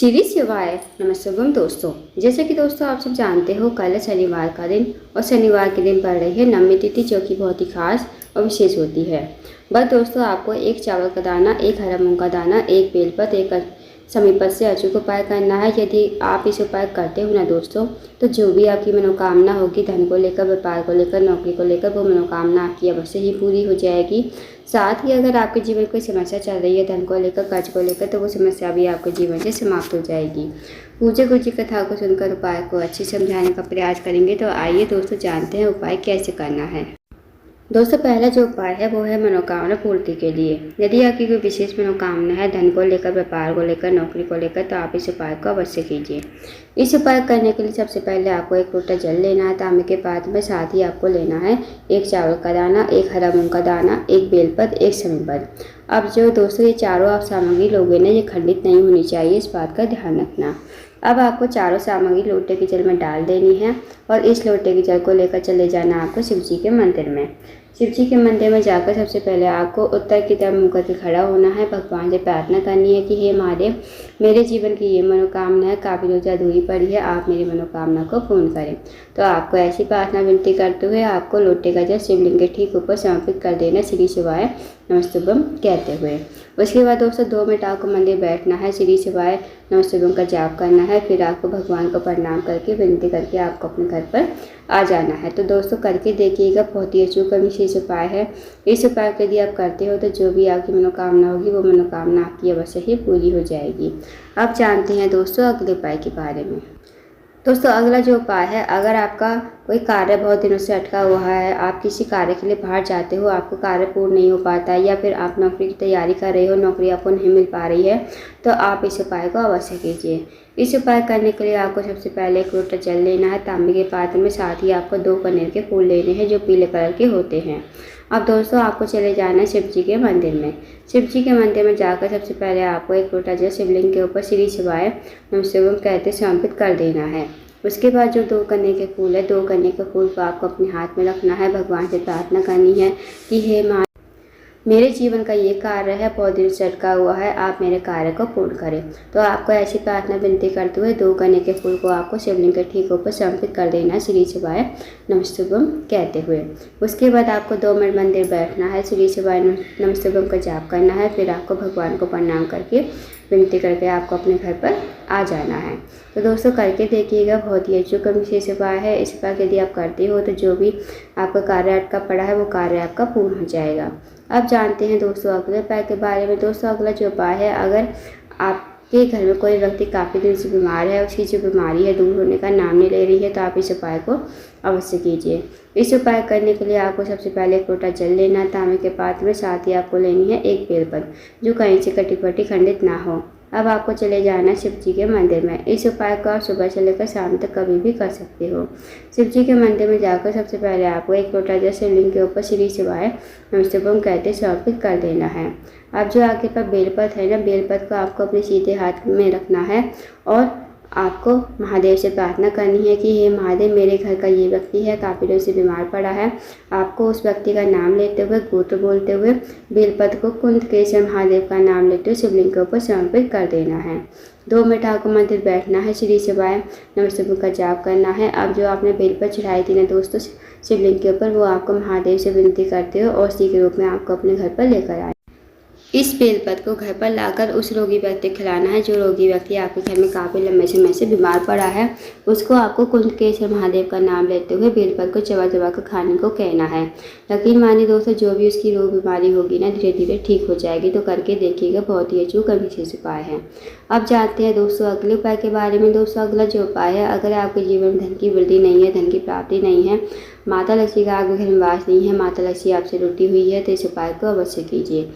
श्री शिवाय नमस्ते दोस्तों। जैसे कि दोस्तों आप सब जानते हो, कल है शनिवार का दिन और शनिवार के दिन पड़ रही है नवमी तिथि, जो कि बहुत ही खास और विशेष होती है। बस दोस्तों, आपको एक चावल का दाना, एक हरा मूंग का दाना, एक बेलपत्र, एक समीपत से अचूक उपाय करना है। यदि आप इस उपाय करते हो ना दोस्तों, तो जो भी आपकी मनोकामना होगी, धन को लेकर, व्यापार को लेकर, नौकरी को लेकर, वो मनोकामना आपकी अवश्य ही पूरी हो जाएगी। साथ ही अगर आपके जीवन कोई समस्या चल रही है धन को लेकर, कर्ज को लेकर, तो वो समस्या भी आपके जीवन से समाप्त हो जाएगी। पूज्य गुरु जी कथा को सुनकर उपाय को अच्छे समझाने का प्रयास करेंगे। तो आइए दोस्तों, जानते हैं उपाय कैसे करना है। दोस्तों, पहला जो उपाय है वो है मनोकामना पूर्ति के लिए। यदि आपकी कोई विशेष मनोकामना है धन को लेकर, व्यापार को लेकर, नौकरी को लेकर, तो आप इस उपाय को अवश्य कीजिए। इस उपाय करने के लिए सबसे पहले आपको एक लोटा जल लेना है तांबे के पात्र में। साथ ही आपको लेना है एक चावल का दाना, एक हरा मूंग का दाना, एक बेलपत्र, एक समीपत्र। अब जो दोस्तों ये चारों आप सामग्री लोगे ना, ये खंडित नहीं होनी चाहिए, इस बात का ध्यान रखना। अब आपको चारों सामग्री लोटे के जल में डाल देनी है और इस लोटे के जल को लेकर चले जाना आपको शिव जी के मंदिर में। शिव जी के मंदिर में जाकर सबसे पहले आपको उत्तर की तरफ मुँह करके खड़ा होना है। भगवान से प्रार्थना करनी है कि हे महादेव, मेरे जीवन की ये मनोकामना है, काफ़ी रोज अधूरी पड़ी है, आप मेरी मनोकामना को पूर्ण करें। तो आपको ऐसी प्रार्थना विनती करते हुए आपको लोटे का जल शिवलिंग के ठीक ऊपर समर्पित कर देना, श्री शिवाय नमस्तुभ्यम कहते हुए। उसके बाद दोस्तों 2 मिनट आपको मंदिर बैठना है, श्री शिवाय नमस्तुभ्यम का जाप करना है। फिर आपको भगवान को प्रणाम करके, विनती करके आपको अपने घर पर आ जाना है। तो दोस्तों करके देखिएगा, बहुत ही अचूक और विशेष उपाय है। इस उपाय को यदि आप करते हो तो जो भी आपकी मनोकामना होगी वो मनोकामना आपकी अवश्य ही पूरी हो जाएगी। अब जानते हैं दोस्तों अगले उपाय के बारे में। दोस्तों अगला जो उपाय है, अगर आपका कोई कार्य बहुत दिनों से अटका हुआ है, आप किसी कार्य के लिए बाहर जाते हो, आपको कार्य पूर्ण नहीं हो पाता है, या फिर आप नौकरी की तैयारी कर रहे हो, नौकरी आपको नहीं मिल पा रही है, तो आप इस उपाय को अवश्य कीजिए। इस उपाय करने के लिए आपको सबसे पहले एक लोटा जल लेना है तांबे के पात्र में। साथ ही आपको 2 कनेर के फूल लेने हैं जो पीले कलर के होते हैं। अब दोस्तों आपको चले जाना है शिव जी के मंदिर में। शिव जी के मंदिर में जाकर सबसे पहले आपको एक लोटा जल शिवलिंग के ऊपर श्री शिवाय नमस्तुभ्यम कहते समर्पित कर देना है। उसके बाद जो 2 कनेर के फूल है, 2 कनेर के फूल को आपको अपने हाथ में रखना है। भगवान से प्रार्थना करनी है कि हे माँ, मेरे जीवन का ये कार्य है, बहुत दिन से अटका हुआ है, आप मेरे कार्य को पूर्ण करें। तो आपको ऐसी प्रार्थना विनती करते हुए 2 कनेर के फूल को आपको शिवलिंग के ठीक ऊपर समर्पित कर देना है, श्री शिवाय नमस्तुभ्यम कहते हुए। उसके बाद आपको 2 मिनट मंदिर बैठना है, श्री शिवाय नमस्तुभ्यम का जाप करना है। फिर आपको भगवान को प्रणाम करके, विनती करके आपको अपने घर पर आ जाना है। तो दोस्तों करके देखिएगा, बहुत ही अचूक और विशेष उपाय है। इस उपाय यदि आप करते हो तो जो भी आपका कार्य अटका पड़ा है वो कार्य आपका पूर्ण हो जाएगा। अब जानते हैं दोस्तों अगले उपाय के बारे में। दोस्तों अगला जो उपाय है, अगर आपके घर में कोई व्यक्ति काफ़ी दिन से बीमार है, उसकी जो बीमारी है दूर होने का नाम नहीं ले रही है, तो आप इस उपाय को अवश्य कीजिए। इस उपाय करने के लिए आपको सबसे पहले एक लोटा जल लेना है तांबे के पात्र में। साथ ही आपको लेनी है एक बेलपत्र जो कहीं से कटी फटी खंडित ना हो। अब आपको चले जाना है शिव जी के मंदिर में। इस उपाय को आप सुबह से लेकर शाम तक कभी भी कर सकते हो। शिव जी के मंदिर में जाकर सबसे पहले आपको एक लोटा जल शिवलिंग के ऊपर श्री शिवाय नमस्तुभ्यम कहते समर्पित कर देना है। अब जो आगे पर बेलपत्र है ना, बेलपत्र को आपको अपने सीधे हाथ में रखना है और आपको महादेव से प्रार्थना करनी है कि हे महादेव, मेरे घर का ये व्यक्ति है, काफ़ी दिनों से बीमार पड़ा है। आपको उस व्यक्ति का नाम लेते हुए, गोत्र बोलते हुए, बेलपत्र को कुंदकेश्वर महादेव का नाम लेते हुए शिवलिंग के ऊपर समर्पित कर देना है। 2 मिनट आपको मंदिर बैठना है, श्री शिवाय नमस्तुभ्यम का जाप करना है। अब जो आपने बेलपत्र चढ़ाई थी ना दोस्तों शिवलिंग के ऊपर, वो आपको महादेव से विनती करते हो और उसी के रूप में आपको अपने घर पर लेकर आए। इस बेलपत्र को घर पर लाकर उस रोगी व्यक्ति को खिलाना है। जो रोगी व्यक्ति आपके घर में काफ़ी लंबे समय से बीमार पड़ा है, उसको आपको कुंदकेश्वर महादेव का नाम लेते हुए बेलपत्र को चबा चबा कर खाने को कहना है। यकीन मानिए दोस्तों, जो भी उसकी रोग बीमारी होगी ना, धीरे धीरे ठीक हो जाएगी। तो करके देखिएगा, बहुत ही अचूक और विशेष उपाय है। अब जानते हैं दोस्तों अगले उपाय के बारे में। दोस्तों अगला जो उपाय है, अगर आपके जीवन में धन की वृद्धि नहीं है, धन की प्राप्ति नहीं है, माता लक्ष्मी का आपके घर में वास नहीं है, माता लक्ष्मी आपसे रूठी हुई है, तो इस उपाय को अवश्य कीजिए।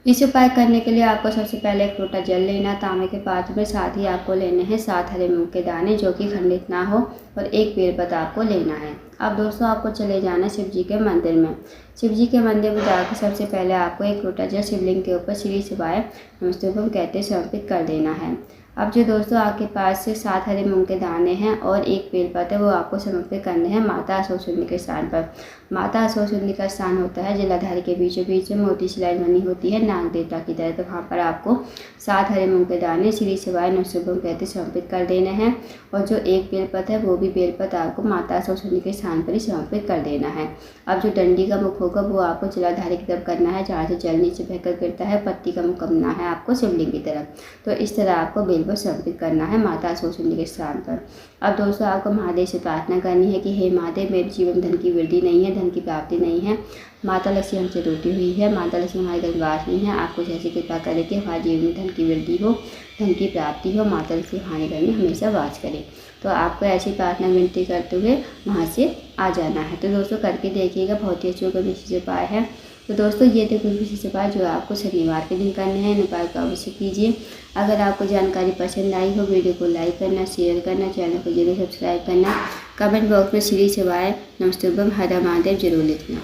इस उपाय करने के लिए आपको सबसे पहले एक लोटा जल लेना तांबे के पात्र में। साथ ही आपको लेने हैं 7 हरे मूंग के दाने जो कि खंडित ना हो, और एक बेलपत्र आपको लेना है। अब दोस्तों आपको चले जाना शिव जी के मंदिर में। शिव जी के मंदिर में जाकर सबसे पहले आपको एक लोटा जल शिवलिंग के ऊपर श्री शिवाय नमस्तुभ्यम कहते समर्पित कर देना है। अब जो दोस्तों आपके पास से 7 हरे मूंग के दाने हैं और एक बेलपत्र है वो आपको समर्पित करने हैं माता असोसुंदी के स्थान पर। माता असोसुंदी का स्थान होता है जलाधार के बीचों बीच में मोती से लाइन बनी होती है नाग देवता की तरह। तो वहाँ पर आपको 7 हरे मूंग के दाने श्री शिवाय नमस्तुभ्यं कहते समर्पित कर देना है। और जो एक बेलपत्र है वो भी बेलपत्र आपको माता असोसुंदी के स्थान पर ही समर्पित कर देना है। अब जो डंडी का मुख होगा वो आपको जलाधार की तरफ करना है जहाँ से जल नीचे बहकर गिरता है। पत्ती का मुख करना है आपको शिवलिंग की तरफ। तो इस तरह आपको बेलपत्र समर्पित करना है माता असोसुंदी के स्थान पर। अब दोस्तों आपको महादेव से प्रार्थना करनी है कि हे महादेव, मेरे जीवन धन की वृद्धि नहीं है, धन की प्राप्ति नहीं है। माता लक्ष्मी हमसे टूटी हुई है, माता लक्ष्मी हमारे घर वास नहीं है। आपको जैसी कृपा करे कि हमारे जीवन में धन की वृद्धि हो, धन की प्राप्ति हो, माता लक्ष्मी हमारे घर में हमेशा वास करे। तो आपको ऐसी प्रार्थना विनती करते हुए वहाँ से आ जाना है। तो दोस्तों करके देखिएगा, बहुत ही अच्छे होकर विशेष उपाय है। तो दोस्तों ये थे कुछ विशेष उपाय जो आपको शनिवार के दिन करने हैं। इन उपाय को अवश्य कीजिए। अगर आपको जानकारी पसंद आई हो, वीडियो को लाइक करना, शेयर करना, चैनल को जरूर सब्सक्राइब करना, कमेंट बॉक्स में श्री शिवाय नमस्तुभ्यं हर हर महादेव जरूर लिखना।